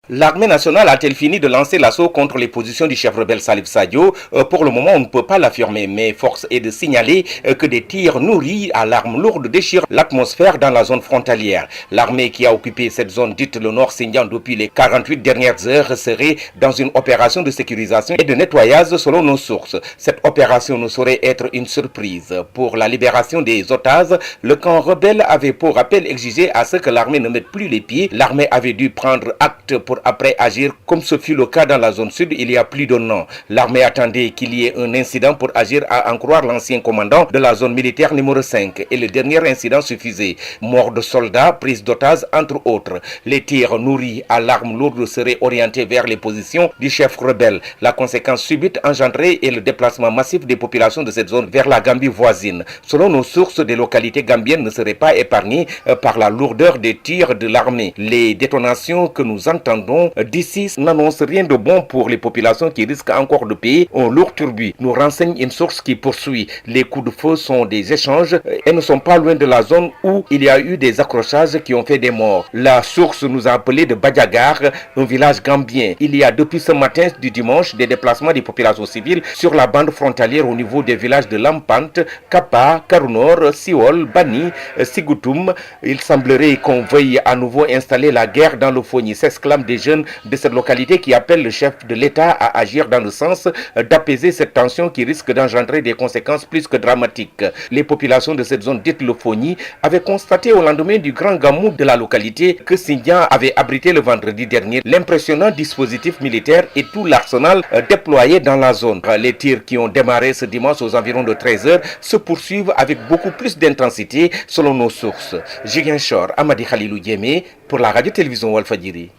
L'armée nationale a-t-elle fini de lancer l'assaut contre les positions du chef rebelle Salif Sadio? Pour le moment, on ne peut pas l'affirmer, mais force est de signaler que des tirs nourris à l'arme lourde déchirent l'atmosphère dans la zone frontalière. L'armée qui a occupé cette zone dite le Nord Xinjiang depuis les 48 dernières heures serait dans une opération de sécurisation et de nettoyage selon nos sources. Cette opération ne saurait être une surprise. Pour la libération des otages, le camp rebelle avait pour rappel exigé à ce que l'armée ne mette plus les pieds. L'armée avait dû prendre acte pour après agir comme ce fut le cas dans la zone sud il y a plus d'un an. L'armée attendait qu'il y ait un incident pour agir à en croire l'ancien commandant de la zone militaire numéro 5 et le dernier incident suffisait. Mort de soldats, prise d'otages entre autres. Les tirs nourris à l'arme lourde seraient orientés vers les positions du chef rebelle. La conséquence subite engendrée est le déplacement massif des populations de cette zone vers la Gambie voisine. Selon nos sources, des localités gambiennes ne seraient pas épargnées par la lourdeur des tirs de l'armée. Les détonations que nous entendons d'ici n'annonce rien de bon pour les populations qui risquent encore de payer un lourd tribut. Nous renseigne une source qui poursuit. Les coups de feu sont des échanges et ne sont pas loin de la zone où il y a eu des accrochages qui ont fait des morts. La source nous a appelé de Badiagar, un village gambien. Il y a depuis ce matin du dimanche des déplacements des populations civiles sur la bande frontalière au niveau des villages de Lampante, Kapa, Karunor, Siol, Bani, Sigoutoum. Il semblerait qu'on veuille à nouveau installer la guerre dans le Fogny. S'exclament des jeunes de cette localité qui appellent le chef de l'État à agir dans le sens d'apaiser cette tension qui risque d'engendrer des conséquences plus que dramatiques. Les populations de cette zone dite le Fogny avaient constaté au lendemain du grand gamou de la localité que Xinjiang avait abrité le vendredi dernier l'impressionnant dispositif militaire et tout l'arsenal déployé dans la zone. Les tirs qui ont démarré ce dimanche aux environs de 13 h se poursuivent avec beaucoup plus d'intensité selon nos sources. Ziguinchor, Amadi Khalilou Diémé pour la radio-télévision Walfadjri.